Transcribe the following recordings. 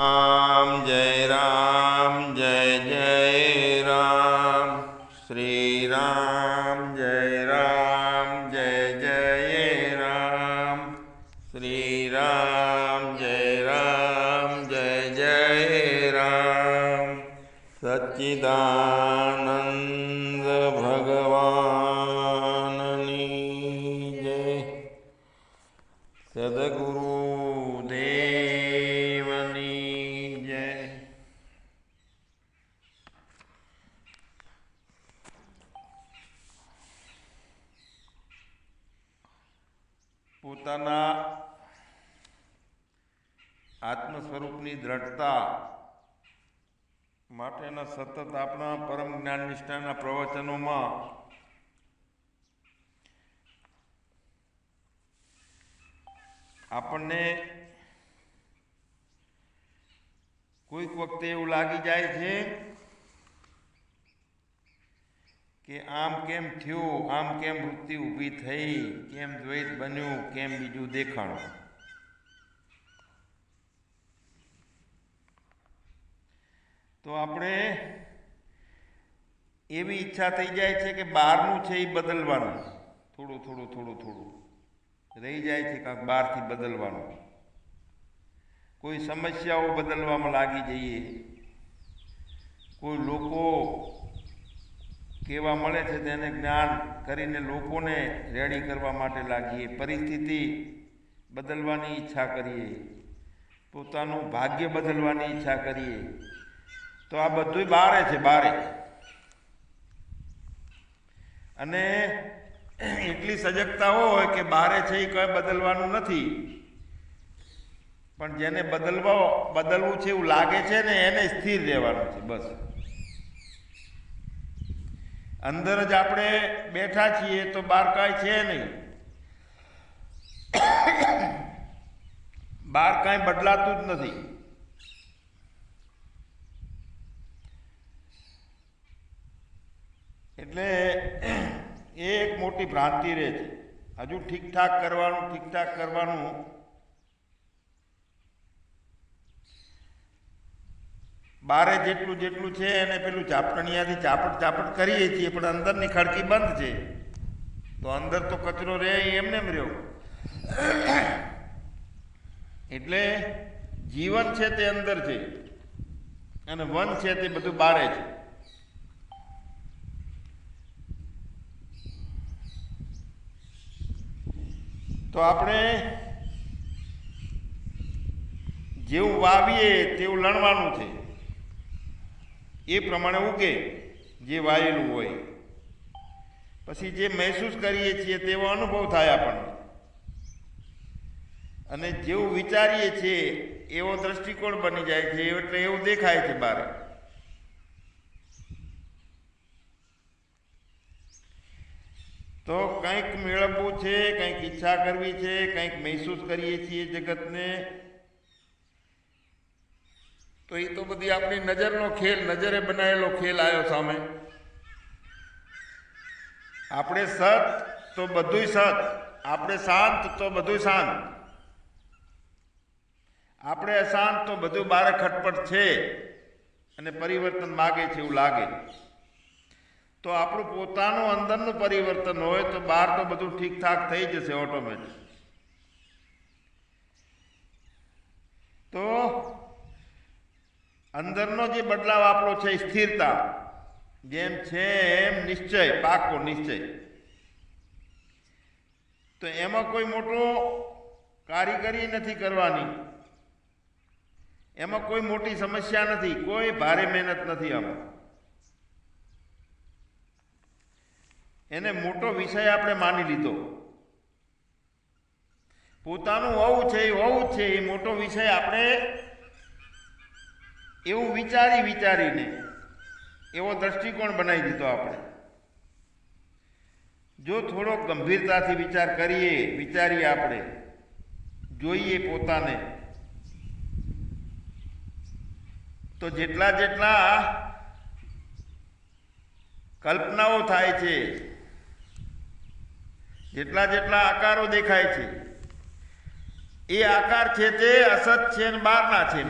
आम जय जय राम श्री राम जय जय राम श्री राम जय जय राम सच्चिदानंद भगवाननी जय सद्गुरु પોતાના આત્મ સ્વરૂપની દ્રઢતા માટેના સતત આપણા પરમ જ્ઞાન નિષ્ઠાના પ્રવચનોમાં આપણને કોઈક વખતે એવું લાગી જાય છે કે આમ કેમ થયું, આમ કેમ વૃત્તિ ઊભી થઈ, કેમ દ્વૈત બન્યું, કેમ બીજું દેખાણું. તો આપણે એવી ઈચ્છા થઈ જાય છે કે બહારનું છે એ બદલવાનું, થોડું થોડું થોડું થોડું રહી જાય છે કાંક બહારથી બદલવાનું. કોઈ સમસ્યાઓ બદલવામાં લાગી જઈએ, કોઈ લોકો કેવા મળે છે તેને જ્ઞાન કરીને લોકોને રેડી કરવા માટે લાગીએ, પરિસ્થિતિ બદલવાની ઈચ્છા કરીએ, પોતાનું ભાગ્ય બદલવાની ઈચ્છા કરીએ. તો આ બધું બારે છે, બારે. અને એટલી સજગતા હોય કે બારે છે એ કંઈ બદલવાનું નથી, પણ જેને બદલવું છે એવું લાગે છે ને એને સ્થિર રહેવાનું છે બસ. અંદર જ આપણે બેઠા છીએ તો બહાર કાંઈ છે નહીં, બહાર કાંઈ બદલાતું જ નથી. એટલે એ એક મોટી ભ્રાંતિ રહે છે. હજુ ઠીકઠાક કરવાનું બારે જેટલું છે એને પેલું ચાપટણિયાથી ચાપટ કરીએ છીએ, પણ અંદરની ખડકી બંધ છે. તો અંદર તો કચરો રહે એમને એમ રહ્યો. એટલે જીવન છે તે અંદર છે અને વન છે તે બધું બારે છે. તો આપણે જેવું વાવીએ તેવું લણવાનું છે, એ પ્રમાણે ઉગે જે વાયેલું હોય. પછી જે મહેસૂસ કરીએ છીએ તેવો અનુભવ થાય આપણને, અને જેવું વિચારીએ છીએ એવો દ્રષ્ટિકોણ બની જાય છે, એટલે એવું દેખાય છે બહાર. તો કંઈક મેળવવું છે, કંઈક ઈચ્છા કરવી છે, કંઈક મહેસૂસ કરીએ છીએ જગતને, તો એ તો બધી આપણી નજરનો ખેલ, નજરે બનાવેલો ખેલ આવ્યો સામે. આપણે સત તો બધું સત, આપણે શાંત તો બધું શાંત, આપણે અશાંત તો બધું બારે ખટપટ છે અને પરિવર્તન માગે છે એવું લાગે. તો આપણું પોતાનું અંદરનું પરિવર્તન હોય તો બહાર તો બધું ઠીકઠાક થઈ જશે ઓટોમેટિક. તો અંદરનો જે બદલાવ આપણો છે, સ્થિરતા, જેમ છે એમ નિશ્ચય, પાકો નિશ્ચય. તો એમાં કોઈ મોટો કારીગરી નથી કરવાની, એમાં કોઈ મોટી સમસ્યા નથી, કોઈ ભારે મહેનત નથી. આમાં એને મોટો વિષય આપણે માની લીધો. પોતાનું હોવું છે એ મોટો વિષય આપણે એવું વિચારીને એવો દ્રષ્ટિકોણ બનાવી દીધો. આપણે જો થોડો ગંભીરતાથી વિચારીએ આપણે, જોઈએ પોતાને, તો જેટલા કલ્પનાઓ થાય છે, જેટલા આકારો દેખાય છે, એ આકાર છે તે અસત છે અને બહારના છે.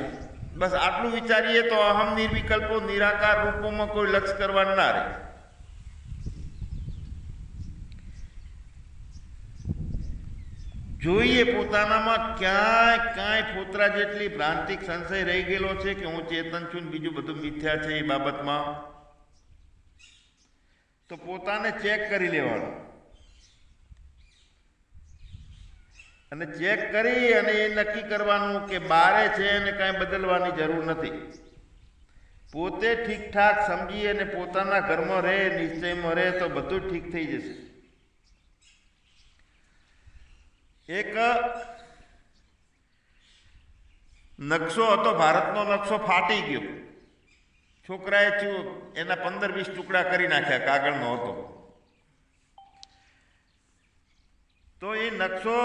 બસ આટલું વિચારીએ તો અહમ નિર્વિકલ્પો નિરાકાર રૂપોમાં કોઈ લક્ષ કરવાનું ના રહે. જોઈએ પોતાનામાં ક્યાંય ફોતરા જેટલી ભ્રાંતિક સંશય રહી ગયેલો છે કે હું ચેતન છું ને બીજું બધું મિથ્યા છે એ બાબતમાં, તો પોતાને ચેક કરી લેવાનું અને ચેક કરી અને એ નક્કી કરવાનું કે બારે છે અને કાંઈ બદલવાની જરૂર નથી. પોતે ઠીકઠાક સમજી અને પોતાના ઘરમાં રહે, નિશ્ચયમાં રહે તો બધું ઠીક થઈ જશે. એક નકશો હતો, ભારતનો નકશો ફાટી ગયો. છોકરાએ એના 15-20 ટુકડા કરી નાખ્યા, કાગળનો હતો. તો એ નકશો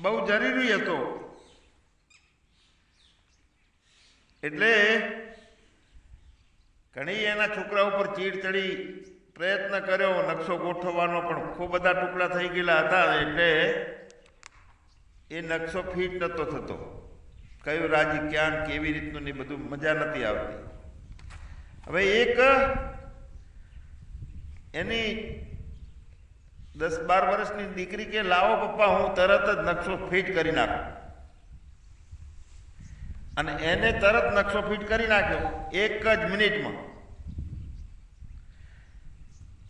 બહુ જરૂરી હતો એટલે ઘણી એના છોકરા ઉપર ચીડ ચડી, પ્રયત્ન કર્યો નકશો ગોઠવવાનો, પણ ખૂબ બધા ટુકડા થઈ ગયેલા હતા એટલે એ નકશો ફિટ નહોતો થતો. કયું રાજી ક્યાં કેવી રીતનું ને બધું મજા નથી આવતી. હવે એક એની 10-12 વર્ષની દીકરી કે લાવો પપ્પા હું તરત જ નકશો ફિટ કરી નાખું, અને એને તરત નકશો ફિટ કરી નાખ્યો 1 જ મિનિટમાં.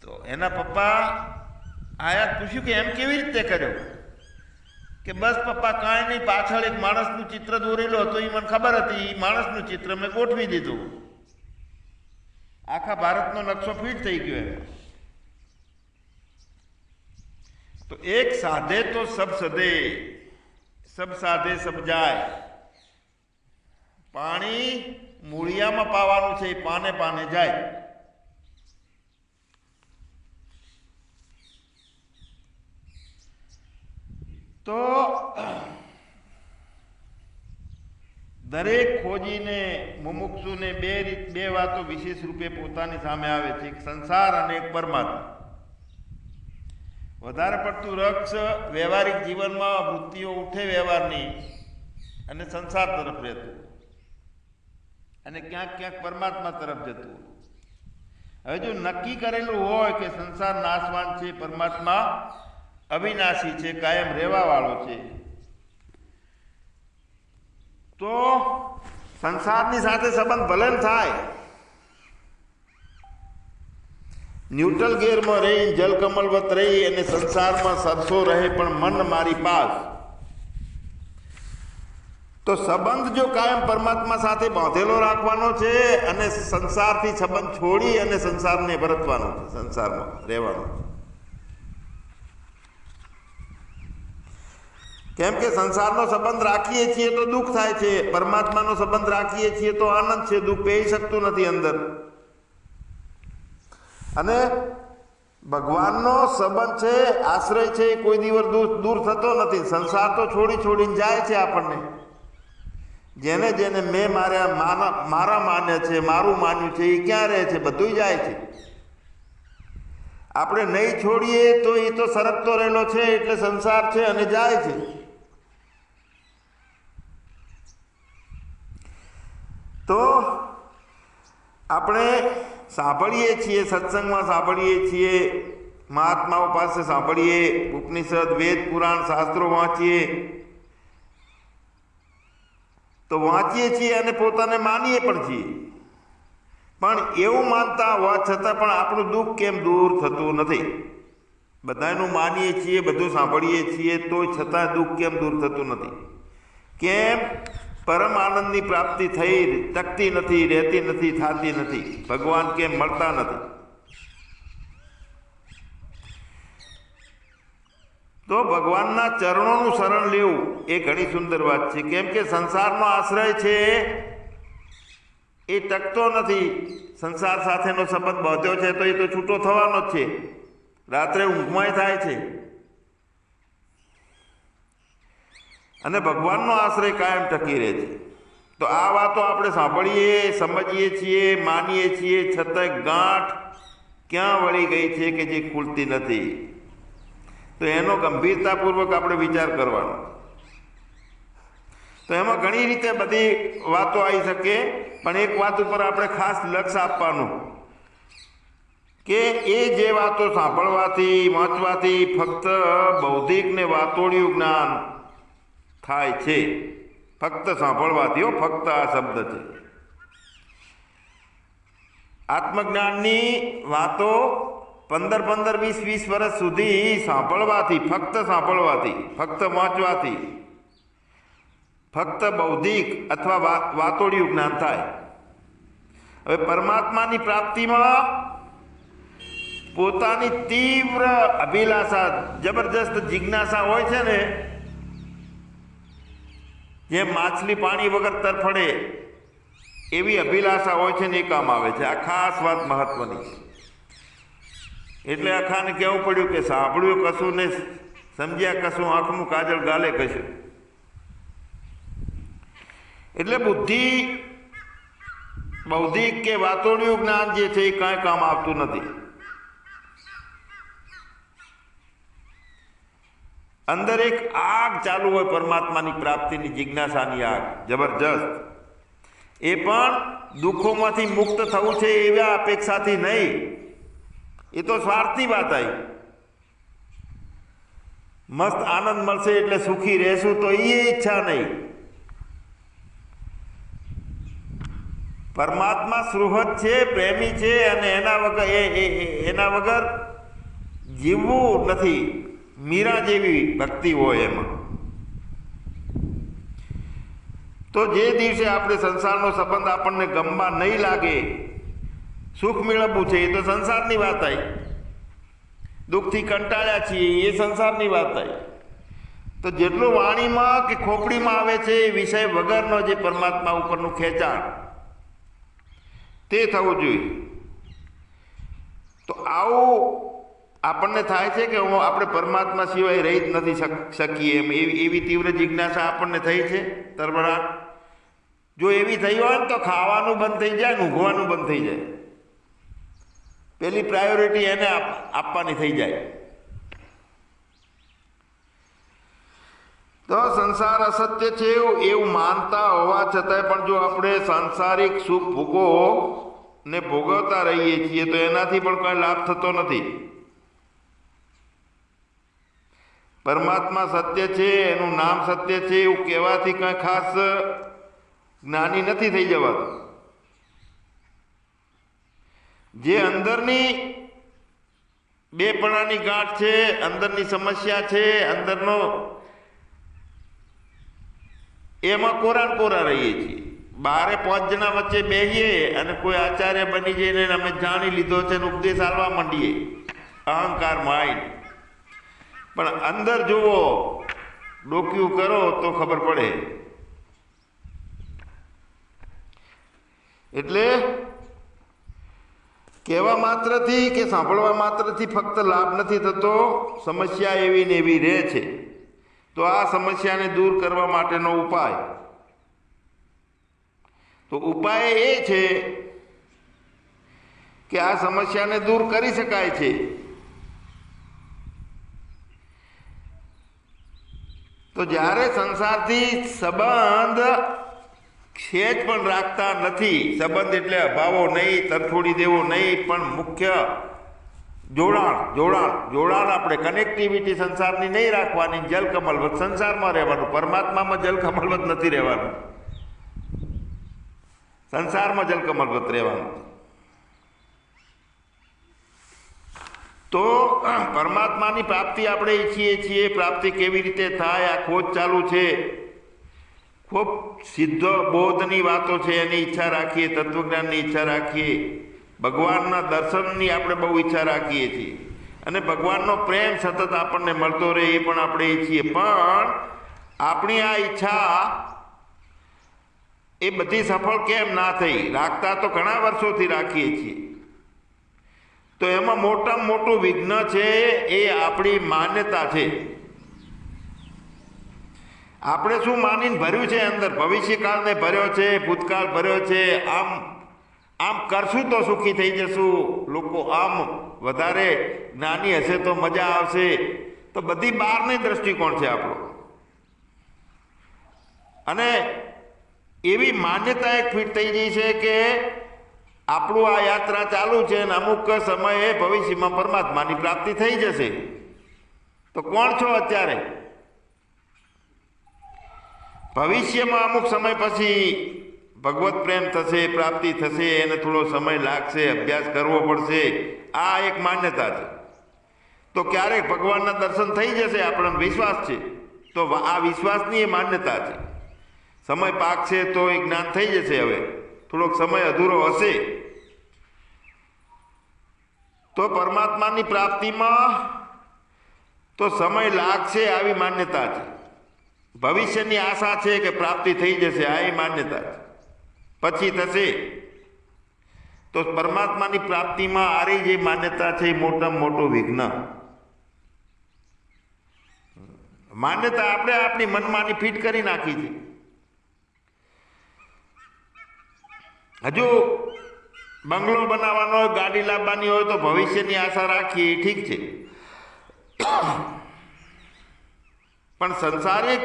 તો એના પપ્પા આયા, પૂછ્યું કે એમ કેવી રીતે કર્યો? કે બસ પપ્પા કાંઈ નહીં, પાછળ એક માણસનું ચિત્ર દોરેલું હતું, એ મને ખબર હતી, એ માણસનું ચિત્ર મેં ગોઠવી દીધું. આખા ભારતનો નકશો ફિટ થઈ ગયો એમ. તો એક સાધે તો સબ સદે, સબ સાધે સબ જાય. પાણી મૂળિયામાં પાવાનું છે, પાને પાને જાય. તો દરેક ખોજીને મુમુક્ષુને બે વાતો વિશેષ રૂપે પોતાની સામે આવે છે, એક સંસાર અને એક પરમાત્મા. વધારે પડતું રક્ષ વ્યવહારિક જીવનમાં વૃત્તિઓ ઉઠે વ્યવહારની અને સંસાર તરફ રહેતું, અને ક્યાંક પરમાત્મા તરફ જતું. હવે જો નક્કી કરેલું હોય કે સંસાર નાશવાન છે, પરમાત્મા અવિનાશી છે, કાયમ રહેવા વાળો છે, તો સંસારની સાથે સંબંધ ભલે થાય, ન્યુટ્રલ ગેરમાં રહી, જલકમલવત રહી અને સંસારમાં સરસો રહે પણ મન મારી પાસ, તો સંબંધ જો કાયમ પરમાત્મા સાથે બાંધેલો રાખવાનો છે અને સંસારથી સંબંધ છોડી અને સંસારને વર્તવાનો છે, સંસારમાં રહેવાનો છે. કેમ કે સંસારનો સંબંધ રાખીએ છીએ તો દુઃખ થાય છે, પરમાત્માનો સંબંધ રાખીએ છીએ તો આનંદ છે, દુઃખ પહેરી શકતું નથી અંદર. અને ભગવાનનો સંબંધ છે, આશ્રય છે, એ કોઈ દિવસ દૂર થતો નથી. સંસાર તો છોડીને જાય છે આપણને. જેને જેને મેં મારા માન્ય છે, મારું માન્યું છે, એ ક્યાં રહે છે? બધું જાય છે. આપણે નહીં છોડીએ તો એ તો સરકતો રહેલો છે, એટલે સંસાર છે અને જાય છે. તો આપણે સાંભળીએ છીએ, સત્સંગમાં સાંભળીએ છીએ, મહાત્માઓ પાસે સાંભળીએ, ઉપનિષદ, વેદ, પુરાણ, શાસ્ત્રો વાંચીએ તો વાંચીએ છીએ અને પોતાને માનીએ પણ છીએ. પણ એવું માનતા હોવા છતાં પણ આપણું દુઃખ કેમ દૂર થતું નથી? બધાનું માનીએ છીએ, બધું સાંભળીએ છીએ, તો છતાં દુઃખ કેમ દૂર થતું નથી? કેમ? પરમ આનંદની પ્રાપ્તિ થઈ ટકતી નથી, રહેતી નથી, થતી નથી. ભગવાન કેમ મળતા નથી? તો ભગવાનના ચરણોનું શરણ લેવું એ ઘણી સુંદર વાત છે. કેમ કે સંસારનો આશ્રય છે એ ટકતો નથી. સંસાર સાથેનો સંબંધ બાંધ્યો છે તો એ તો છૂટો થવાનો જ છે. રાત્રે ઊંઘમાંય થાય છે. અને ભગવાનનો આશ્રય કાયમ ટકી રહે છે. તો આ વાતો આપણે સાંભળીએ, સમજીએ છીએ, માનીએ છીએ, છતાંય ગાંઠ ક્યાં વળી ગઈ છે કે જે ખુલતી નથી? તો એનો ગંભીરતાપૂર્વક આપણે વિચાર કરવાનો. તો એમાં ઘણી રીતે બધી વાતો આવી શકે, પણ એક વાત ઉપર આપણે ખાસ લક્ષ આપવાનું કે એ જે વાતો સાંભળવાથી વાંચવાથી ફક્ત બૌદ્ધિક ને વાતોડિયું જ્ઞાન થાય છે. ફક્ત સાંભળવાથી, ફક્ત આ શબ્દ છે. આત્મજ્ઞાનની વાતો 15-15, 20-20 વર્ષ સુધી સાંભળવાથી, ફક્ત સાંભળવાથી, ફક્ત વાંચવાથી, ફક્ત બૌદ્ધિક અથવા વાતોડિયું જ્ઞાન થાય. હવે પરમાત્માની પ્રાપ્તિમાં પોતાની તીવ્ર અભિલાષા, જબરજસ્ત જિજ્ઞાસા હોય છે ને, જેમ માછલી પાણી વગર તરફડે એવી અભિલાષા હોય છે ને, એ કામ આવે છે. આ ખાસ વાત મહત્વની છે. એટલે આખાને કહેવું પડ્યું કે સાંભળ્યું કશું ને સમજ્યા કશું, આંખનું કાજળ ગાલે કશું. એટલે બુદ્ધિ, બૌદ્ધિક કે વાતોડિયું જ્ઞાન જે છે એ કાંઈ કામ આવતું નથી. અંદર એક આગ ચાલુ હોય પરમાત્માની પ્રાપ્તિની જિજ્ઞાસાની આગ, જબરજસ્ત. એ પણ દુઃખોમાંથી મુક્ત થવું છે એવા અપેક્ષાથી નહીં. એ તો સ્વાર્થની વાત આવી. મસ્ત આનંદ મળશે એટલે સુખી રહેશું, તો એ ઈચ્છા નહીં. પરમાત્મા સુહૃદ છે, પ્રેમી છે, અને એના વગર જીવવું નથી. મીરા જેવી ભક્તિ હોય એમાં. તો જે દિવસે આપણે સંસારનો સંબંધ આપણને ગમવા નહીં લાગે, સુખ મેળવવું છે, એ તો સંસારની વાત આવી. દુઃખથી કંટાળ્યા છીએ, એ સંસારની વાત આવી. તો જેટલું વાણીમાં કે ખોપડીમાં આવે છે એ વિષય વગરનો જે પરમાત્મા ઉપરનું ખેંચાણ, તે થવું જોઈએ. તો આવું આપણને થાય છે કે આપણે પરમાત્મા સિવાય રહી જ નથી શકીએ એમ, એવી તીવ્ર જિજ્ઞાસા આપણને થઈ છે, તરબરાટ. જો એવી થઈ હોય ને તો ખાવાનું બંધ થઈ જાય, ઊંઘવાનું બંધ થઈ જાય. પેલી પ્રાયોરિટી એને આપવાની થઈ જાય. તો સંસાર અસત્ય છે એવું માનતા હોવા છતાંય પણ જો આપણે સાંસારિક સુખ ને ભોગવતા રહીએ છીએ તો એનાથી પણ કોઈ લાભ થતો નથી. પરમાત્મા સત્ય છે, એનું નામ સત્ય છે એવું કહેવાથી કંઈ ખાસ જ્ઞાની નથી થઈ જવાતું. જે અંદરની બેપણાની ગાંઠ છે, અંદરની સમસ્યા છે, અંદરનો, એમાં કોરા રહીએ છીએ. બારે 5 જણા વચ્ચે બેહીએ અને કોઈ આચાર્ય બની જઈને અમે જાણી લીધો છે ને ઉપદેશ આલવા માંડીએ, અહંકાર માઇન્ડ. પણ અંદર જુઓ, ડોક્યું કરો તો ખબર પડે. એટલે કહેવા માત્રથી કે સાંભળવા માત્રથી ફક્ત લાભ નથી થતો, સમસ્યા એવી ને એવી રહે છે. તો આ સમસ્યાને દૂર કરવા માટેનો ઉપાય, તો ઉપાય એ છે કે આ સમસ્યાને દૂર કરી શકાય છે. તો જ્યારે સંસારથી સંબંધ ખેંચ પણ રાખતા નથી, સંબંધ એટલે અભાવો નહીં, તરછોડી દેવો નહીં, પણ મુખ્ય જોડાણ આપણે કનેક્ટિવિટી સંસારની નહીં રાખવાની. જલકમલવત સંસારમાં રહેવાનું, પરમાત્મામાં જલકમલવત નથી રહેવાનું, સંસારમાં જલકમલવત રહેવાનું. તો પરમાત્માની પ્રાપ્તિ આપણે ઈચ્છીએ છીએ. પ્રાપ્તિ કેવી રીતે થાય, આ ખોજ ચાલુ છે. ખૂબ સિદ્ધ બોધની વાતો છે, એની ઈચ્છા રાખીએ, તત્વજ્ઞાનની ઈચ્છા રાખીએ, ભગવાનના દર્શનની આપણે બહુ ઈચ્છા રાખીએ છીએ, અને ભગવાનનો પ્રેમ સતત આપણને મળતો રહે એ પણ આપણે ઈચ્છીએ. પણ આપણી આ ઈચ્છા એ બધી સફળ કેમ ના થઈ? રાખતા તો ઘણા વર્ષોથી રાખીએ છીએ. તો એમાં મોટામાં મોટું વિઘ્ન છે એ આપણી માન્યતા છે. આપણે શું માનીને ભર્યું છે અંદર? ભવિષ્યકાળને ભર્યો છે, ભૂતકાળ ભર્યો છે. આમ કરશું તો સુખી થઈ જશું, લોકો આમ વધારે જ્ઞાની હશે તો મજા આવશે. તો બધી બહારની દ્રષ્ટિકોણ છે આપણો. અને એવી માન્યતા એક ફિટ થઈ ગઈ છે કે આપણું આ યાત્રા ચાલુ છે અને અમુક સમયે ભવિષ્યમાં પરમાત્માની પ્રાપ્તિ થઈ જશે. તો કોણ છો અત્યારે? ભવિષ્યમાં અમુક સમય પછી ભગવત પ્રેમ થશે, પ્રાપ્તિ થશે, એને થોડો સમય લાગશે, અભ્યાસ કરવો પડશે. આ એક માન્યતા છે. તો ક્યારેક ભગવાનના દર્શન થઈ જશે, આપણને વિશ્વાસ છે. તો આ વિશ્વાસની એ માન્યતા છે. સમય પાકશે તો એ જ્ઞાન થઈ જશે. હવે થોડોક સમય અધૂરો હશે તો પરમાત્માની પ્રાપ્તિમાં તો સમય લાગશે, આવી માન્યતા છે. ભવિષ્યની આશા છે કે પ્રાપ્તિ થઈ જશે, આ એ માન્યતા છે. પછી થશે. તો પરમાત્માની પ્રાપ્તિમાં આરી જે માન્યતા છે એ મોટામાં મોટું વિઘ્ન. માન્યતા આપણે આપણી મનમાની ફિટ કરી નાખી છે. હજુ બંગલો બનાવવાનો હોય, ગાડી લાવવાની હોય તો ભવિષ્યની આશા રાખીએ, ઠીક છે. પણ સંસારિક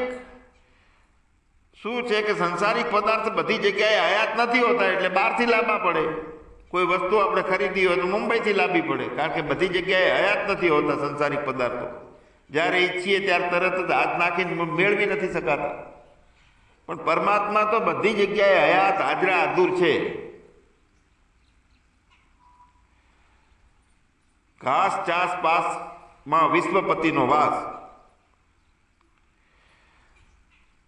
શું છે કે સંસારિક પદાર્થ બધી જગ્યાએ હયાત નથી હોતા, એટલે બહારથી લાવવા પડે. કોઈ વસ્તુ આપણે ખરીદી હોય તો મુંબઈથી લાવવી પડે, કારણ કે બધી જગ્યાએ હયાત નથી હોતા સંસારિક પદાર્થો. જ્યારે ઈચ્છીએ ત્યારે તરત જ હાથ નાખીને મેળવી નથી શકાતા. પણ પરમાત્મા તો બધી જગ્યાએ હયાત, હાજરા હાજુર છે. ઘાસ ચાસ પાસમાં વિશ્વપતિનો વાસ.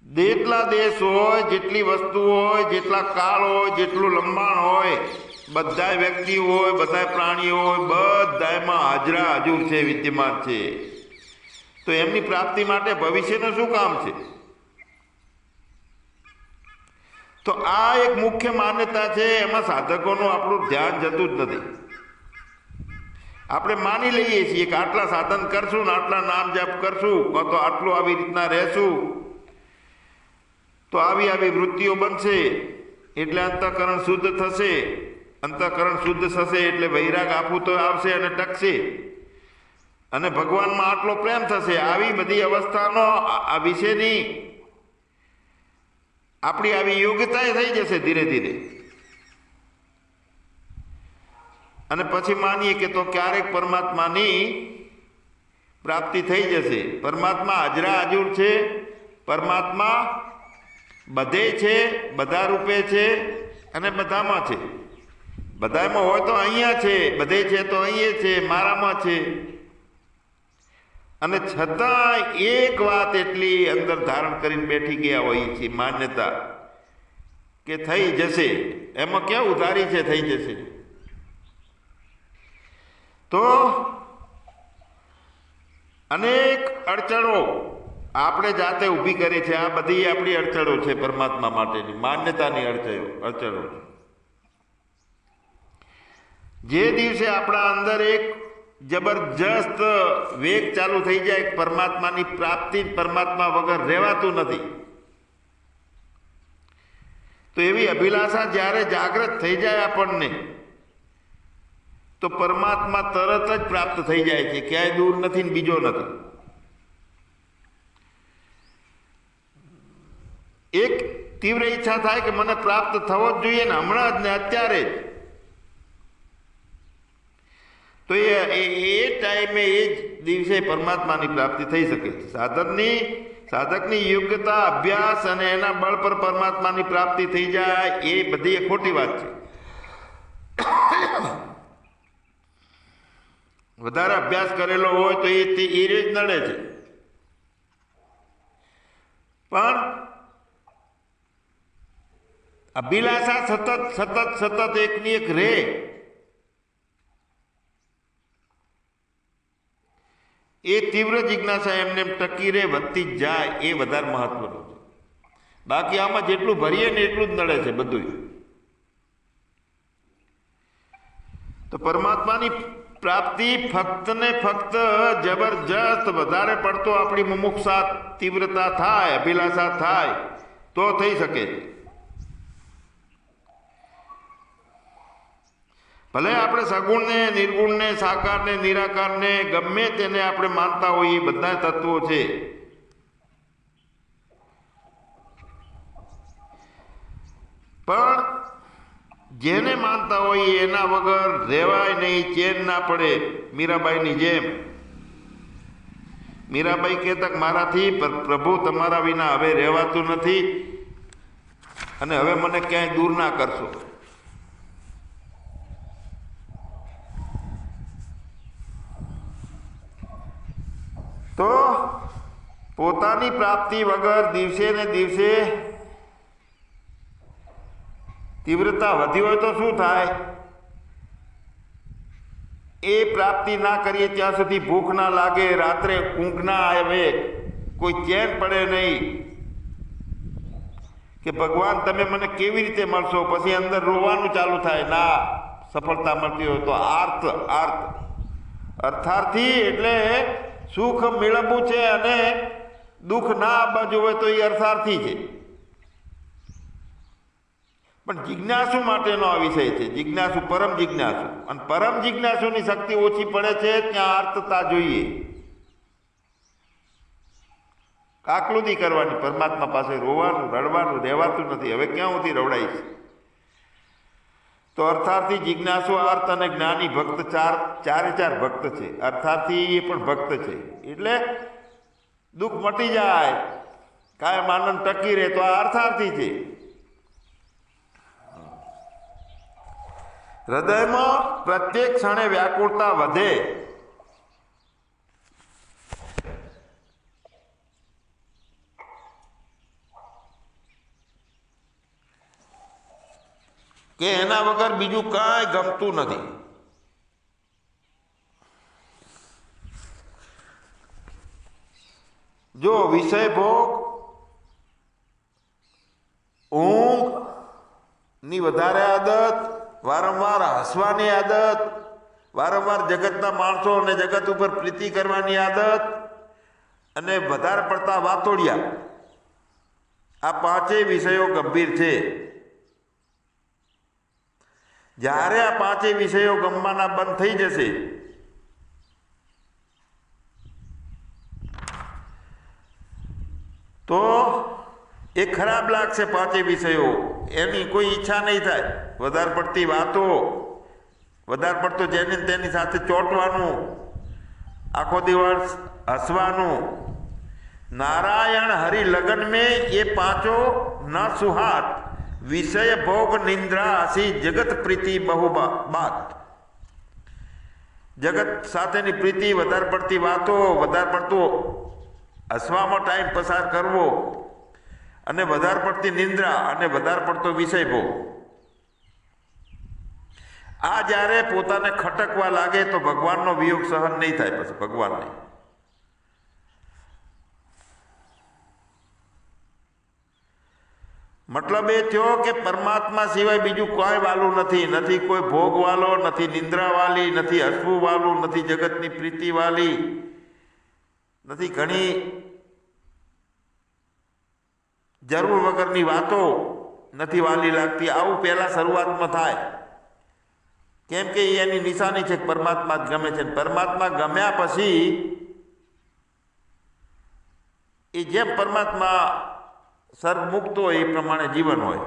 જેટલા દેશ હોય, જેટલી વસ્તુ હોય, જેટલા કાળ હોય, જેટલું લંબાણ હોય, બધા વ્યક્તિઓ હોય, બધા પ્રાણીઓ હોય, બધામાં હાજરા હાજુર છે, વિદ્યમાન છે. તો એમની પ્રાપ્તિ માટે ભવિષ્યનું શું કામ છે? તો આ એક મુખ્ય માન્યતા છે. એમાં સાધકોનું આપણું ધ્યાન જતું જ નથી. આપણે માની લઈએ છીએ કે આટલા સાધન કરશું ને આટલા નામ જાપ કરશું તો આટલું આવી રીતના રહેશું તો આવી આવી વૃત્તિઓ બનશે, એટલે અંતઃકરણ શુદ્ધ થશે. અંતઃકરણ શુદ્ધ થશે એટલે વૈરાગ આપવું તો આવશે અને ટકશે, અને ભગવાનમાં આટલો પ્રેમ થશે. આવી બધી અવસ્થાનો આ વિશેની આપણી આવી યોગ્યતા થઈ જશે ધીરે ધીરે. અને પછી માનીએ કે તો ક્યારેક પરમાત્માની પ્રાપ્તિ થઈ જશે. પરમાત્મા હાજરા હાજુર છે. પરમાત્મા બધે છે, બધા રૂપે છે અને બધામાં છે. બધામાં હોય તો અહીંયા છે, બધે છે તો અહીંયા છે, મારામાં છે. અને છતાં એક વાત એટલી અંદર ધારણ કરીને બેઠી ગયા હોય છે, માન્યતા કે થઈ જશે. એમાં ક્યાં ઉધારી છે થઈ જશે? તો અનેક અડચણો આપણે જાતે ઊભી કરી છે. આ બધી આપણી અડચણો છે, પરમાત્મા માટેની માન્યતાની અડચણો. જે દિવસે આપણા અંદર એક જબરજસ્ત વેગ ચાલુ થઈ જાય, પરમાત્માની પ્રાપ્તિ, પરમાત્મા વગર રહેવાતું નથી, તો એવી અભિલાષા જ્યારે જાગૃત થઈ જાય આપણને, તો પરમાત્મા તરત જ પ્રાપ્ત થઈ જાય છે. ક્યાંય દૂર નથી ને બીજો નથી. એક તીવ્ર ઈચ્છા થાય કે મને પ્રાપ્ત થવો જ જોઈએ ને હમણાં જ ને અત્યારે જ. તો એ ટાઈમે એ જ દિવસે પરમાત્માની પ્રાપ્તિ થઈ શકે છે. સાધકની યોગ્યતા, અભ્યાસ અને એના બળ પર પરમાત્માની પ્રાપ્તિ થઈ જાય એ બધી એક ખોટી વાત છે. વધારે અભ્યાસ કરેલો હોય તો એ જ નડે છે. પણ અભિલાષા સતત એકની એક રહે, એ તીવ્ર જિજ્ઞાસા એમને ટકી રહે, વધતી જ જાય, એ વધારે મહત્વનું છે. બાકી આમાં જેટલું ભરીએ ને એટલું જ નડે છે બધું. તો પરમાત્માની પ્રાપ્તિ ફક્ત ને ફક્ત જબરજસ્ત વધારે પડતો આપણી મુમુક્ષા તીવ્રતા થાય, અભિલાષા થાય તો થઈ શકે. ભલે આપણે સગુણને, નિર્ગુણને, સાકારને, નિરાકારને ગમે તેને આપણે માનતા હોઈએ, બધા તત્વો છે. પણ જેને માનતા હોય એના વગર રહેવાય નહીં, ચેન ના પડે. મીરાબાઈની જેમ મીરાબાઈ કહેતા મારાથી પ્રભુ તમારા વિના હવે રહેવાતું નથી અને હવે મને ક્યાંય દૂર ના કરશો. તો પોતાની પ્રાપ્તિ વગર દિવસે ને દિવસે તીવ્રતા વધી હોય તો શું થાય? એ પ્રાપ્તિ ના કરીએ ત્યાં સુધી ભૂખ ના લાગે, રાત્રે ઊંઘ ના આવે, કોઈ ચેન પડે નહીં કે ભગવાન તમે મને કેવી રીતે મળશો. પછી અંદર રોવાનું ચાલુ થાય. ના સફળતા મળતી હોય તો અર્થાર્થી એટલે સુખ મેળવવું છે અને દુઃખ ના આવવા જોવે તો એ અર્થાર્થી છે. પણ જિજ્ઞાસુ માટેનો આ વિષય છે. જિજ્ઞાસુ, પરમ જિજ્ઞાસુ. અને પરમ જિજ્ઞાસુની શક્તિ ઓછી પડે છે ત્યાં અર્થતા જોઈએ, કાકલુદી કરવાની. પરમાત્મા પાસે રોવાનું, રડવાનું રહેવાતું નથી. હવે ક્યાં સુધી રવડાઈશ? તો અર્થાર્થી, જિજ્ઞાસુ, અર્થ અને જ્ઞાની ભક્ત ચારે ચાર ભક્ત છે. અર્થાર્થી એ પણ ભક્ત છે. એટલે દુઃખ મટી જાય, કાયમ આનંદ ટકી રહે તો આ અર્થાર્થી છે. હૃદયમાં પ્રત્યેક ક્ષણે વ્યાકુળતા વધે. કે એના વગર બીજું કાંઈ ગમતું નથી. જો વિષય ભોગ, ઊંઘ ની વધારે આદત, વારંવાર હસવાની આદત, વારંવાર જગતના માણસો અને જગત ઉપર પ્રીતિ કરવાની આદત અને વધારે પડતા વાતોડિયા, આ પાંચેય વિષયો ગંભીર છે. જ્યારે આ પાંચેય વિષયો ગમવાના બંધ થઈ જશે તો એ ખરાબ લાગશે. પાંચેય વિષયો એની કોઈ ઈચ્છા નહીં થાય. વધારે પડતી વાતો, વધારે પડતો જેની તેની સાથે ચોંટવાનું, આખો દિવસ હસવાનું. નારાયણ હરિ લગન में ये पांचों न सुहात, विषय भोग निंद्रा हसी जगत प्रीति बहु बात. જગત સાથેની પ્રીતિ, વધારે પડતી વાતો, વધારે પડતો હસવામાં ટાઈમ પસાર કરવો અને વધારે પડતી નિંદ્રા અને વધારે પડતો વિષય ભોગ, આ જ્યારે પોતાને ખટકવા લાગે તો ભગવાનનો વિયોગ સહન નહીં થાય. પછી ભગવાનને મતલબ એ થયો કે પરમાત્મા સિવાય બીજું કોઈ વાલું નથી. નથી કોઈ ભોગ વાલો, નથી નિંદ્રા વાલી, નથી હસવું વાલું, નથી જગતની પ્રીતિ વાલી, નથી ઘણી જરૂર વગરની વાતો નથી વાલી લાગતી. આવું પહેલા શરૂઆતમાં થાય. કેમ કે એની નિશાની છે પરમાત્મા જ ગમે છે. પરમાત્મા ગમ્યા પછી એ જેમ પરમાત્મા સર્ગ મુક્ત હોય એ પ્રમાણે જીવન હોય.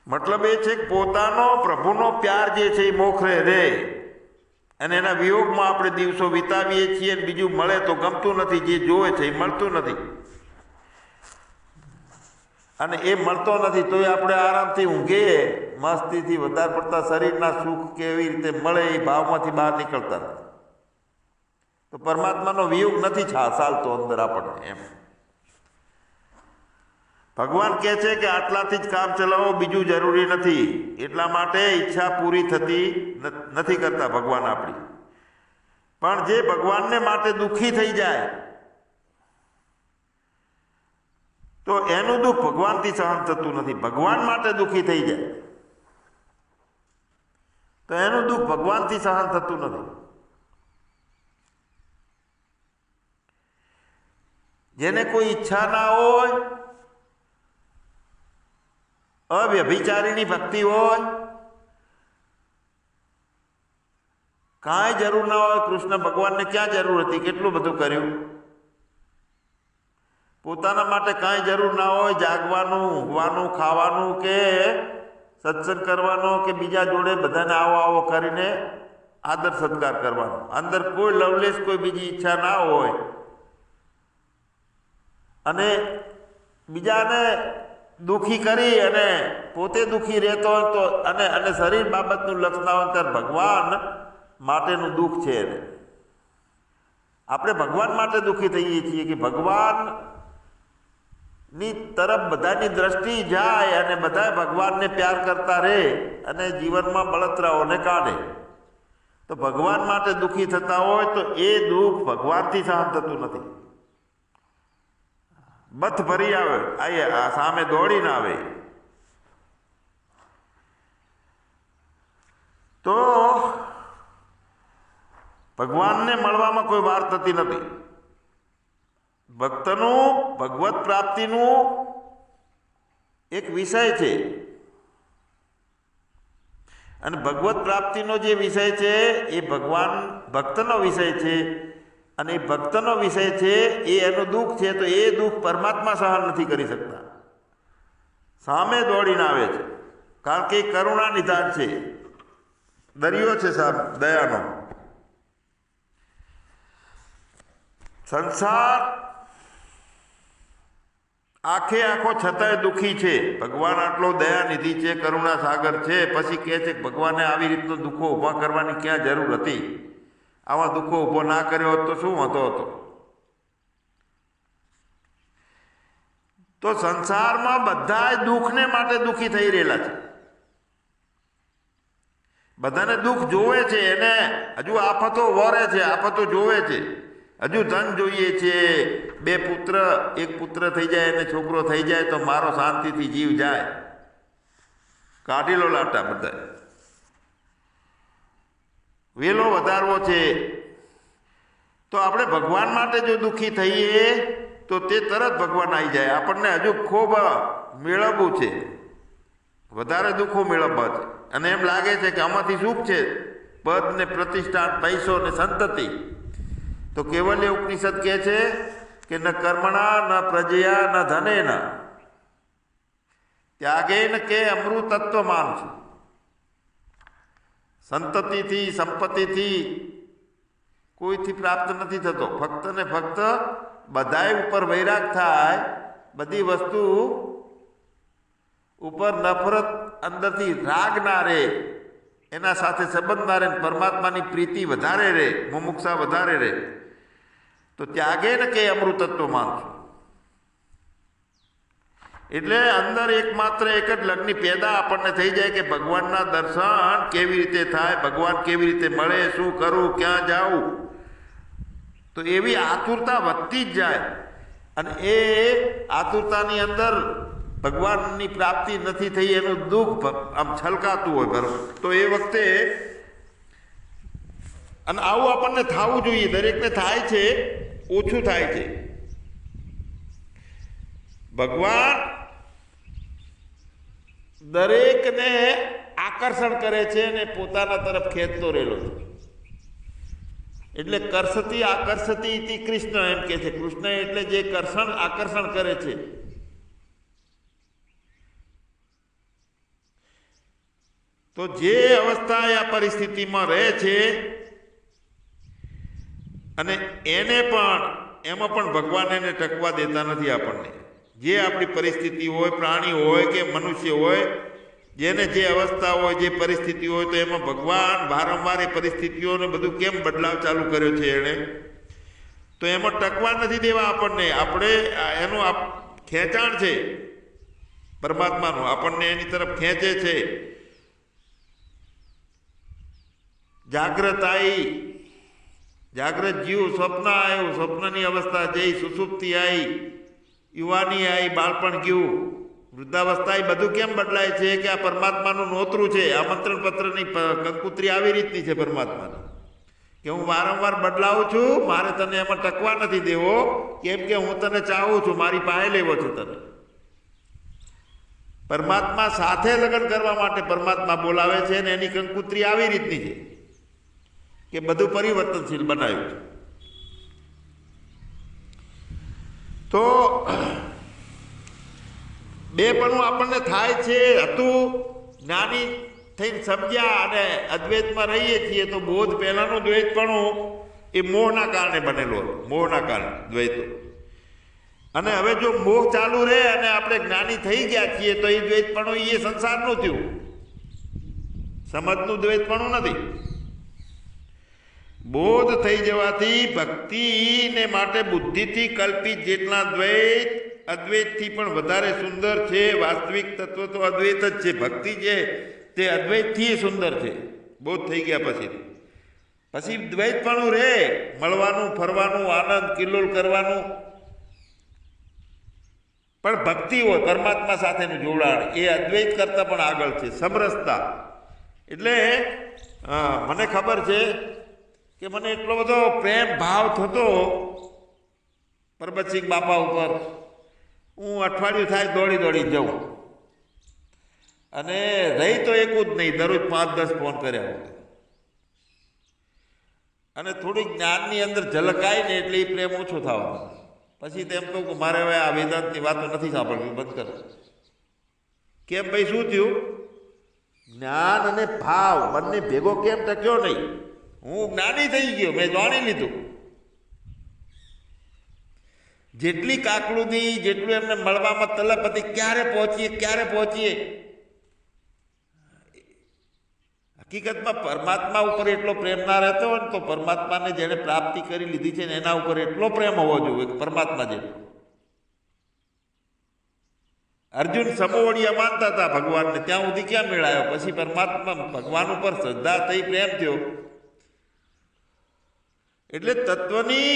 મતલબ એ છે કે પોતાનો પ્રભુનો પ્યાર જે છે એ મોખરે રહે અને એના વિયોગમાં આપણે દિવસો વિતાવીએ છીએ. બીજું મળે તો ગમતું નથી, જે જોવે છે એ મળતું નથી અને એ મળતો નથી તો આપણે આરામથી ઊંઘીએ મસ્તીથી. વધારે પડતા શરીરના સુખ કેવી રીતે મળે એ ભાવમાંથી બહાર નીકળતા નથી. તો પરમાત્માનો વિયોગ નથી ચાલતો અંદર આપણને. એમ ભગવાન કહે છે કે આટલાથી જ કામ ચલાવો, બીજું જરૂરી નથી. એટલા માટે ઈચ્છા પૂરી થતી નથી કરતા ભગવાન આપણી. પણ જે ભગવાનને માટે દુઃખી થઈ જાય તો એનું દુઃખ ભગવાનથી સહન થતું નથી. ભગવાન માટે દુઃખી થઈ જાય તો એનું દુઃખ ભગવાનથી સહન થતું નથી. જેને કોઈ ઈચ્છા ના હોય, અવ્યભિચારીની ભક્તિ હોય, કાંઈ જરૂર ના હોય. કૃષ્ણ ભગવાનને ક્યાં જરૂર હતી? કેટલું બધું કર્યું. પોતાના માટે કાંઈ જરૂર ના હોય, જાગવાનું, ઊંઘવાનું, ખાવાનું કે સત્સંગ કરવાનો કે બીજા જોડે બધાને આવો આવો કરીને આદર સત્કાર કરવાનો. અંદર કોઈ લવલેસ, કોઈ બીજી ઈચ્છા ના હોય અને બીજાને દુઃખી કરી અને પોતે દુઃખી રહેતો હોય તો અને શરીર બાબતનું લક્ષણાવંતર ભગવાન માટેનું દુઃખ છે. એને આપણે ભગવાન માટે દુઃખી થઈએ છીએ કે ભગવાનની તરફ બધાની દ્રષ્ટિ જાય અને બધા ભગવાનને પ્યાર કરતા રહે અને જીવનમાં બળતરાઓને કાઢે. તો ભગવાન માટે દુઃખી થતા હોય તો એ દુઃખ ભગવાનથી સહન થતું નથી. બથ ભરી આવે, આ સામે દોડીને આવે. તો ભગવાનને મળવામાં કોઈ વાર થતી નથી. ભક્તનું ભગવત પ્રાપ્તિનું એક વિષય છે અને ભગવત પ્રાપ્તિનો જે વિષય છે એ ભગવાન ભક્તનો વિષય છે અને એ ભક્તનો વિષય છે. એ એનું દુઃખ છે તો એ દુઃખ પરમાત્મા સહન નથી કરી શકતા, સામે દોડીને આવે છે. કારણ કે એ કરુણા નિધાન છે, દરિયો છે સાહેબ દયાનો. સંસાર આખે આખો છતાંય દુઃખી છે. ભગવાન આટલો દયાનિધિ છે, કરુણા સાગર છે, પછી કહે છે કે ભગવાને આવી રીતનો દુઃખો ઊભા કરવાની ક્યાં જરૂર હતી? આવા દુઃખો ઊભો ના કર્યો હોત તો શું હતો? તો સંસારમાં બધા દુઃખને માટે દુઃખી થઈ રહેલા છે. બધાને દુઃખ જોવે છે, એને હજુ આફતો વરે છે, આફતો જોવે છે, હજુ ધન જોઈએ છે. એક પુત્ર થઈ જાય અને છોકરો થઈ જાય તો મારો શાંતિથી જીવ જાય. કાઢી લો લાટા બધા. વેલો વધારવો છે. તો આપણે ભગવાન માટે જો દુઃખી થઈએ તો તે તરત ભગવાન આવી જાય. આપણને હજુ ખૂબ મેળવવું છે, વધારે દુઃખો મેળવવા છે અને એમ લાગે છે કે આમાંથી સુખ છે, પદ ને પ્રતિષ્ઠા, પૈસો ને સંતતિ. તો કેવલ્ય ઉપનિષદ કહે છે કે ન કર્મણા ન પ્રજયા ન ધનેન ત્યાગેન કે અમૃતત્વ માનશું. સંતતિથી, સંપત્તિથી કોઈથી પ્રાપ્ત નથી થતો. ફક્ત ને ફક્ત બધાય ઉપર વૈરાગ થાય, બધી વસ્તુ ઉપર નફરત, અંદરથી રાગ ના રહે, એના સાથે સંબંધ ના રહે, પરમાત્માની પ્રીતિ વધારે રહે, મુમુક્ષા વધારે રહે. તો ત્યાગે ને કે અમૃતત્વ માનશું. એટલે અંદર એકમાત્ર એક જ લગ્ન પેદા આપણને થઈ જાય કે ભગવાનના દર્શન કેવી રીતે થાય, ભગવાન કેવી રીતે મળે, શું કરું, ક્યાં જાઉં. તો એવી આતુરતા વધતી જ જાય અને એ આતુરતાની અંદર ભગવાનની પ્રાપ્તિ નથી થઈ એનું દુઃખ આમ છલકાતું હોય બરોબર. તો એ વખતે અને આવું આપણને થવું જોઈએ, દરેકને થાય છે, ઓછું થાય છે. ભગવાન દરેકને આકર્ષણ કરે છે અને પોતાના તરફ ખેંચતો રહેલો છે. એટલે કર્ષતી આકર્ષતી ઇતિ કૃષ્ણ એમ કે છે. કૃષ્ણ એટલે જે આકર્ષણ કરે છે. તો જે અવસ્થા આ પરિસ્થિતિમાં રહે છે અને એને પણ એમાં પણ ભગવાન એને ટકવા દેતા નથી આપણને. જે આપણી પરિસ્થિતિ હોય, પ્રાણી હોય કે મનુષ્ય હોય, જેને જે અવસ્થા હોય, જે પરિસ્થિતિ હોય, તો એમાં ભગવાન વારંવાર એ પરિસ્થિતિઓને બધું કેમ બદલાવ ચાલુ કર્યો છે એણે, તો એમાં ટકવા નથી દેવા આપણને. આપણે એનું ખેંચાણ છે પરમાત્માનું, આપણને એની તરફ ખેંચે છે. જાગ્રત જીવ, સ્વપ્ન આવ્યું, સ્વપ્નની અવસ્થા જઈ, સુસુપ્તિ આવી, યુવાની આવી, બાળપણ ગયું, વૃદ્ધાવસ્થા, એ બધું કેમ બદલાય છે કે આ પરમાત્માનું નોતરું છે. આમંત્રણ પત્રની કંકુત્રી આવી રીતની છે પરમાત્માની કે હું વારંવાર બદલાવું છું, મારે તને એમાં ટકવા નથી દેવો, કેમ કે હું તને ચાહું છું, મારી પાસે લેવો છે તને. પરમાત્મા સાથે લગ્ન કરવા માટે પરમાત્મા બોલાવે છે અને એની કંકુત્રી આવી રીતની છે કે બધું પરિવર્તનશીલ બનાવ્યું છે. તો બેપણું આપણને થાય છે, હતું જ્ઞાની થઈને સમજ્યા અને અદ્વૈતમાં રહીએ છીએ તો બોધ પહેલાનું દ્વૈતપણું એ મોહના કારણે બનેલો હતો, મોહના કારણે દ્વૈતો. અને હવે જો મોહ ચાલુ રહે અને આપણે જ્ઞાની થઈ ગયા છીએ તો એ દ્વૈતપણું એ સંસારનું થયું, સમજનું દ્વૈતપણું નથી. બોધ થઈ જવાથી ભક્તિને માટે બુદ્ધિથી કલ્પિત જેટલા દ્વૈત અદ્વૈતથી પણ વધારે સુંદર છે. વાસ્તવિક તત્વ તો અદ્વૈત જ છે. ભક્તિ છે તે અદ્વૈતથી સુંદર છે બોધ થઈ ગયા પછી દ્વૈતપણું રહે, મળવાનું, ફરવાનું, આનંદ કિલ્લોલ કરવાનું, પણ ભક્તિ હોય, પરમાત્મા સાથેનું જોડાણ એ અદ્વૈત કરતાં પણ આગળ છે. સમરસતા એટલે મને ખબર છે કે મને એટલો બધો પ્રેમ ભાવ થતો પરબતસિંહ બાપા ઉપર, હું અઠવાડિયું થાય દોડી જાઉં અને રહી તો એકું જ નહીં, દરરોજ 5-10 ફોન કર્યા હોય અને થોડીક જ્ઞાનની અંદર ઝલકાય ને એટલે એ પ્રેમ ઓછો થવાનો. પછી તેમ કહું કે મારે હવે આ વેદાંતની વાતો નથી સાંભળવી, બંધ કરો. કેમ ભાઈ, શું થયું? જ્ઞાન અને ભાવ બંને ભેગો કેમ ટક્યો નહીં? હું જ્ઞાની થઈ ગયો, મેં જાણી લીધું. જેટલી કાકડુદી, જેટલું એમને મળવામાં તલબ હતી, ક્યારે પહોંચીએ. હકીકતમાં પરમાત્મા ઉપર એટલો પ્રેમ ના રહેતો હોય ને તો પરમાત્માને જેને પ્રાપ્તિ કરી લીધી છે ને એના ઉપર એટલો પ્રેમ હોવો જોઈએ પરમાત્મા જેટલો. અર્જુન સમોવડિયા માનતા હતા ભગવાનને, ત્યાં સુધી ક્યાં મેળાયો? પછી પરમાત્મા ભગવાન ઉપર શ્રદ્ધા થઈ, પ્રેમ થયો. એટલે તત્વની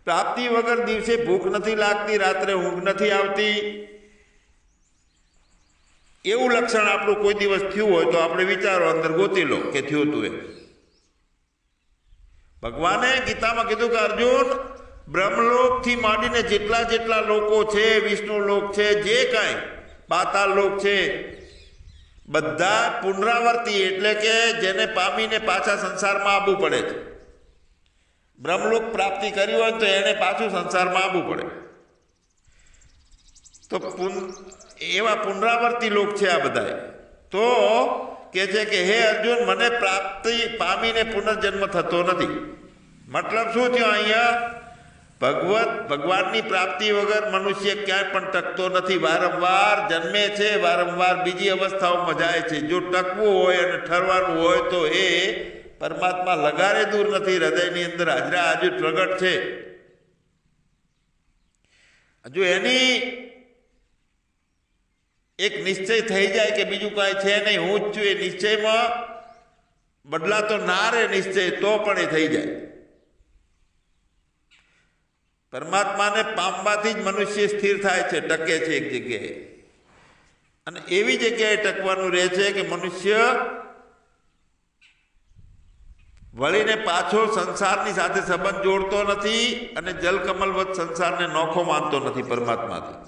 પ્રાપ્તિ વગર દિવસે ભૂખ નથી લાગતી, રાત્રે ઊંઘ નથી આવતી. એવું લક્ષણ આપણું કોઈ દિવસ થયું હોય તો આપણે વિચારો, અંદર ગોતી લો કે થયું હતું એ. ભગવાને ગીતામાં કીધું કે અર્જુન, બ્રહ્મલોકથી માંડીને જેટલા લોકો છે, વિષ્ણુ લોક છે, જે કાંઈ પાતાળ લોક છે, બધા પુનરાવર્તી એટલે કે જેને પામીને પાછા સંસારમાં આવવું પડે છે. બ્રહ્મલોક પ્રાપ્તિ કરી હોય તો એને પાછું સંસારમાં આવવું પડે. તો એવા પુનરાવર્તી લોક છે આ બધા. તો કે છે કે હે અર્જુન, મને પ્રાપ્તિ પામીને પુનર્જન્મ થતો નથી. મતલબ શું થયું અહીંયા? ભગવાનની પ્રાપ્તિ વગર મનુષ્ય ક્યાંય પણ ટકતો નથી. વારંવાર જન્મે છે, વારંવાર બીજી અવસ્થાઓમાં જાય છે. જો ટકવું હોય અને ઠરવાનું હોય તો એ પરમાત્મા લગારે દૂર નથી, હૃદયની અંદર હાજરા હાજર પ્રગટ છે. હજુ એની એક નિશ્ચય થઈ જાય કે બીજું કાંઈ છે નહીં, હું જ છું, એ નિશ્ચયમાં બદલાતો ના રહે નિશ્ચય, તો પણ એ થઈ જાય. પરમાત્માને પામવાથી જ મનુષ્ય સ્થિર થાય છે, ટકે છે એક જગ્યાએ. અને એવી જગ્યાએ ટકવાનું રહે છે કે મનુષ્ય વળીને પાછો સંસારની સાથે સંબંધ જોડતો નથી અને જલકમલવત સંસારને નોખો માનતો નથી પરમાત્માથી.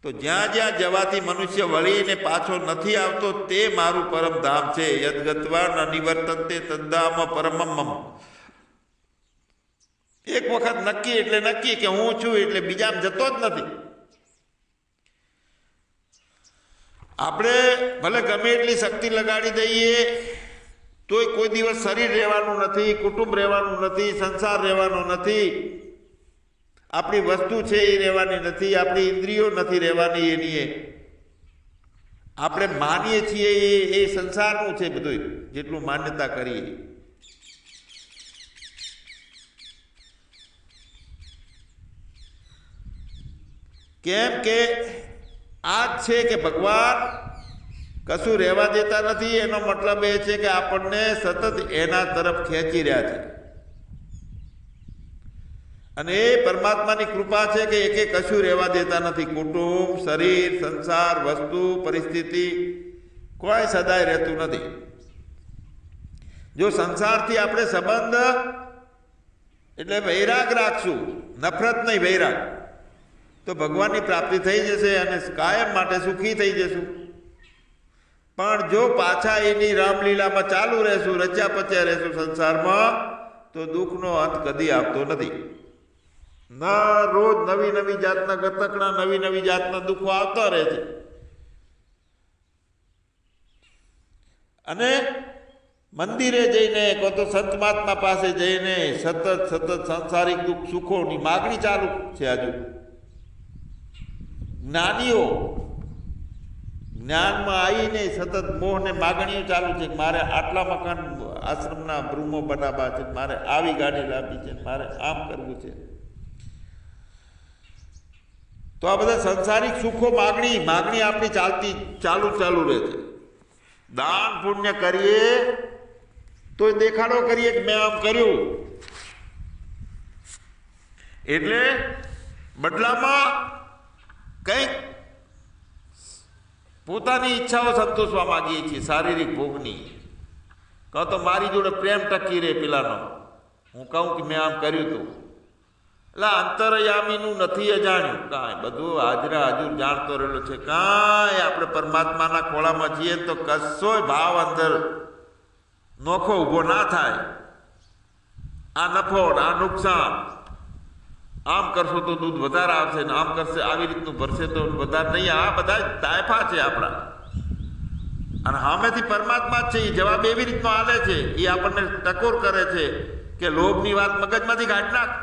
તો જ્યાં જ્યાં જવાથી મનુષ્ય વળીને પાછો નથી આવતો તે મારું પરમ ધામ છે. યદગત્વા ન નિવર્તન્તે તદ્ધામ પરમમ. એક વખત નક્કી એટલે નક્કી કે હું છું એટલે બીજામાં જતો જ નથી. આપણે ભલે ગમે એટલી શક્તિ લગાડી દઈએ તોય કોઈ દિવસ શરીર રહેવાનું નથી, કુટુંબ રહેવાનું નથી, સંસાર રહેવાનો નથી, આપણી વસ્તુ છે એ રહેવાની નથી, આપણી ઇન્દ્રિયો નથી રહેવાની એની. આપણે માનીએ છીએ એ સંસારનું છે બધું, જેટલું માન્યતા કરીએ. કેમ કે આ જ છે કે ભગવાન કશું રહેવા દેતા નથી. એનો મતલબ એ છે કે આપણને સતત એના તરફ ખેંચી રહ્યા છે. અને એ પરમાત્માની કૃપા છે કે એકે કશું રહેવા દેતા નથી. કુટુંબ, શરીર, સંસાર, વસ્તુ, પરિસ્થિતિ કોઈ સદાય રહેતું નથી. જો સંસારથી આપણે સંબંધ એટલે વૈરાગ રાખશું, નફરત નહીં વૈરાગ, તો ભગવાનની પ્રાપ્તિ થઈ જશે અને કાયમ માટે સુખી થઈ જશું. પણ જો પાછા એની રામલીલામાં ચાલુ રહેશું, રચ્યા પચ્યા રહેશું સંસારમાં, તો દુઃખનો અંત કદી આવતો નથી. ના રોજ નવી નવી જાતના ગતકણા, નવી નવી જાતના દુઃખો આવતા રહે છે. અને મંદિરે જઈને કો તો સંત મહાત્મા પાસે જઈને સતત સંસારિક દુઃખ સુખોની માગણી ચાલુ છે. હજુ જ્ઞાનીઓ જ્ઞાનમાં આવીને સતત મોહને માગણીઓ ચાલુ છે. મારે આટલા મકાન આશ્રમના રૂમો બનાવવા છે, મારે આવી ગાડી લાવવી છે, મારે આમ કરવું છે. તો આ બધા સંસારિક સુખો માગણી આપણી ચાલુ રહે છે. દાન પુણ્ય કરીએ તો દેખાડો કરીએ કે મેં આમ કર્યું, એટલે બદલામાં કંઈક પોતાની ઈચ્છાઓ સંતોષવા માંગીએ છીએ, શારીરિક ભોગની. કહો તો મારી જોડે પ્રેમ ટકી રહે પેલાનો, હું કહું કે મેં આમ કર્યું હતું. એટલે અંતરયામીનું નથી અજાણ્યું, કાંઈ બધું હાજરા હાજર જાણતો રહેલો છે. કાંઈ આપણે પરમાત્માના ખોળામાં જઈએ તો કશોય ભાવ અંદર નોખો ઊભો ના થાય. આ નફો, આ નુકસાન, આમ કરશો તો દૂધ વધારે આવશે ને આમ કરશે આવી રીતનું ભરશે તો વધારે નહીં. આ બધા તાયફા છે આપણા. અને સામેથી પરમાત્મા જ છે, એ જવાબ એવી રીતનો આલે છે, એ આપણને ટકોર કરે છે કે લોભની વાત મગજમાંથી કાઢ નાખ.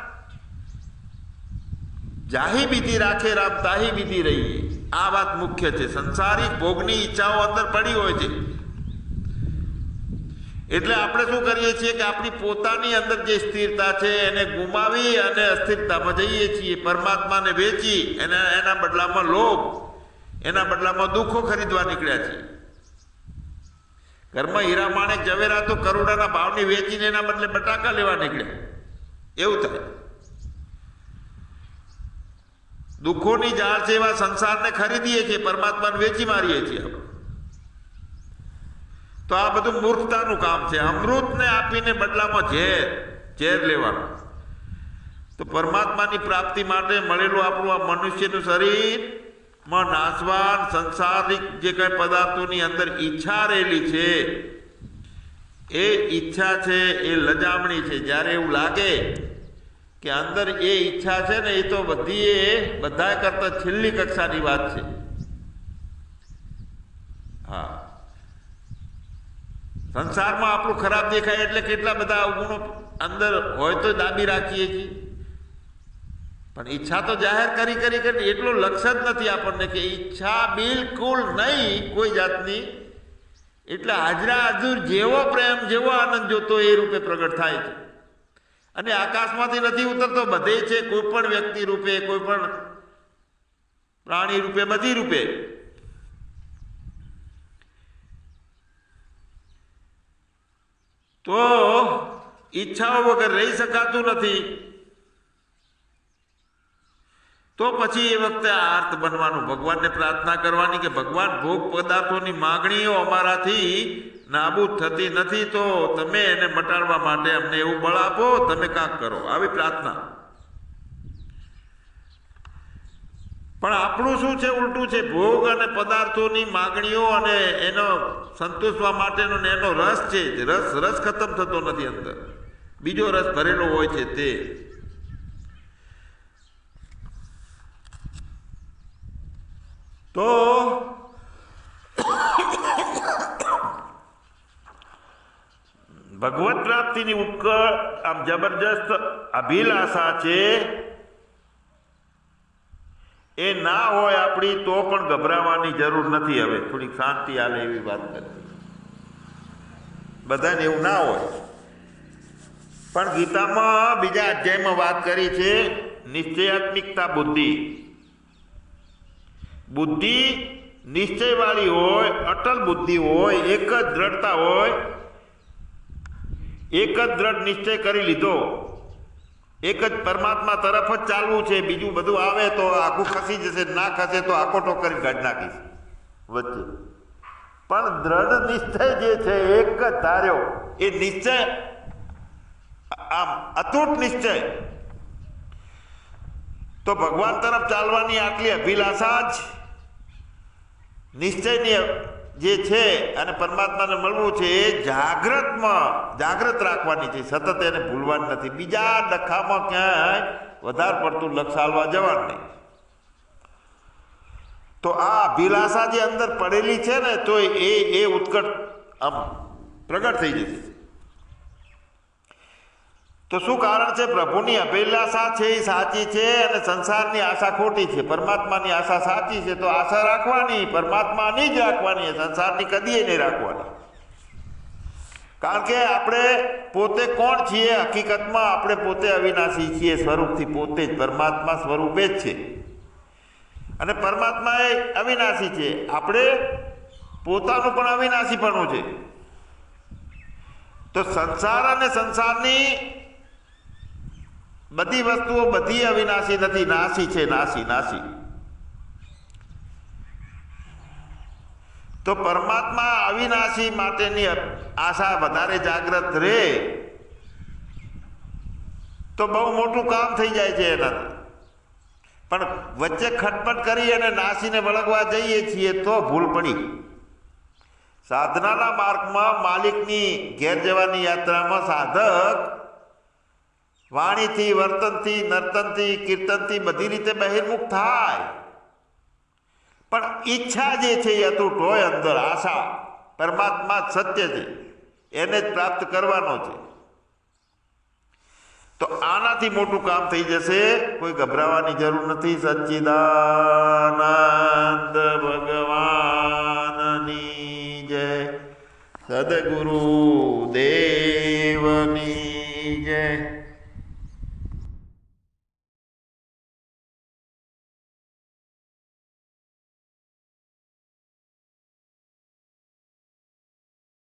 જાહી બીતી રાખે રામ તાહી બીતી રહીએ, આ વાત મુખ્ય છે. સંસારિક ભોગની ઈચ્છાઓ અંદર પડી હોય છે. એટલે આપણે શું કરીએ છીએ કે આપણી પોતાની અંદર જે સ્થિરતા છે એને ગુમાવી અને અસ્થિરતામાં જઈએ છીએ. પરમાત્માને વેચી એના બદલામાં લોભ, એના બદલામાં દુઃખો ખરીદવા નીકળ્યા છીએ. ઘરમાં હીરા માણેક ઝવેરા તો કરોડાના ભાવની વેચીને એના બદલે બટાકા લેવા નીકળ્યા. એવું થાય. દુઃખોની જાળ છે એવા સંસારને ખરીદીએ છીએ, પરમાત્માને વેચી મારીએ છીએ આપણે. તો આ બધું મૂર્ખતાનું કામ છે. અમૃતને આપીને બદલામાં ઝેર લેવાનું. તો પરમાત્માની પ્રાપ્તિ માટે મળેલું આપણું આ મનુષ્યનું શરીરમાં નાશવાન સંસારિક જે કઈ પદાર્થોની અંદર ઈચ્છા રહેલી છે, એ ઈચ્છા છે એ લજામણી છે. જ્યારે એવું લાગે કે અંદર એ ઈચ્છા છે ને, એ તો બધા કરતા છેલ્લી કક્ષાની વાત છે. હા, સંસારમાં આપણું ખરાબ દેખાય એટલે કેટલા બધા અવગુણો અંદર હોય તો દાબી રાખીએ છીએ. પણ ઈચ્છા તો જાહેર કરી એટલો લક્ષ જ નથી આપણને કે ઈચ્છા બિલકુલ નહીં કોઈ જાતની. એટલે હાજરા હાજર જેવો પ્રેમ, જેવો આનંદ જોતો એ રૂપે પ્રગટ થાય છે. અને આકાશમાંથી નથી ઉતરતો, બધે છે. કોઈ પણ વ્યક્તિ રૂપે, કોઈ પણ પ્રાણી રૂપે, બધી રૂપે. તો ઈચ્છાઓ વગર રહી શકાતું નથી. તો પછી એ વખતે આર્ત બનવાનું, ભગવાનને પ્રાર્થના કરવાની કે ભગવાન ભોગ પદાર્થોની માગણીઓ અમારાથી નાબૂદ થતી નથી, તો તમે એને મટાડવા માટે અમને એવું બળ આપો, તમે કાંક કરો, આવી પ્રાર્થના. પણ આપણું શું છે? ઉલટું છે. ભોગ અને પદાર્થોની માગણીઓ અને એનો સંતોષવા માટેનો એનો રસ છે, રસ ખતમ થતો નથી. અંદર બીજો રસ ભરેલો હોય છે. તે તો ભગવત પ્રાપ્તિની ઉત્કળ આમ જબરજસ્ત અભિલાષા છે. એ ના હોય આપણી તો પણ ગભરાવાની જરૂર નથી. હવે થોડીક શાંતિ આલે એવી વાત કરી. બધાને એવું ના હોય. પણ ગીતામાં બીજા અધ્યાયમાં વાત કરી છે નિશ્ચયાત્મિકતા બુદ્ધિ. બુદ્ધિ નિશ્ચયવાળી હોય, અટલ બુદ્ધિ હોય, એક જ દ્રઢતા હોય, એક જ દ્રઢ નિશ્ચય કરી લીધો, એક જ પરમાત્મા તરફ જ ચાલવું છે. બીજું બધું આવે તો આખું ખસી જશે, ના ખસે તો આકોટો કરી કાઢી નાખીશ વચ્ચે. પણ દ્રઢ નિશ્ચય જે છે એક જ ધાર્યો, એ નિશ્ચય આમ અતૂટ નિશ્ચય. તો ભગવાન તરફ ચાલવાની આટલી અભિલાષા જ નિશ્ચયની જે છે અને પરમાત્માને મળવું છે એ જાગ્રત રાખવાની છે. સતત એને ભૂલવાની નથી. બીજા ડખામાં ક્યાંય વધારે પડતું લક્ષ હાલવા જવાનું નહીં. તો આ અભિલાષા જે અંદર પડેલી છે ને તો એ ઉત્કટ આમ પ્રગટ થઈ જશે. તો શું કારણ છે? પ્રભુની અભિલાષા છે એ સાચી છે અને સંસારની આશા ખોટી છે. પરમાત્માની આશા સાચી છે તો આશા રાખવાની, પરમાત્માની જ રાખવાની, સંસારની કદીએ નહીં રાખવાની. કારણ કે આપણે પોતે કોણ છીએ? હકીકતમાં આપણે પોતે અવિનાશી છીએ સ્વરૂપથી, પોતે જ પરમાત્મા સ્વરૂપે જ છે અને પરમાત્મા એ અવિનાશી છે. આપણે પોતાનું પણ અવિનાશીપણું છે. તો સંસાર અને સંસારની બધી વસ્તુઓ બધી અવિનાશી નથી, નાશી છે, નાશી. તો પરમાત્મા અવિનાશી માટેની આશા વધારે જાગૃત રહે તો બહુ મોટું કામ થઈ જાય છે એનાથી. પણ વચ્ચે ખટપટ કરી અને નાસીને વળગવા જઈએ છીએ તો ભૂલ પડી. સાધનાના માર્ગમાં માલિકની ઘેર જવાની યાત્રામાં સાધક વાણીથી, વર્તનથી, નર્તનથી, કીર્તનથી બધી રીતે બહિર્મુખ થાય, પણ ઈચ્છા જે છે એ અતૂટ હોય અંદર. આશા પરમાત્મા જ સત્ય છે, એને જ પ્રાપ્ત કરવાનો છે. તો આનાથી મોટું કામ થઈ જશે. કોઈ ગભરાવાની જરૂર નથી. સચ્ચિદાનંદ ભગવાનની જય, સદગુરુ દેવની જય.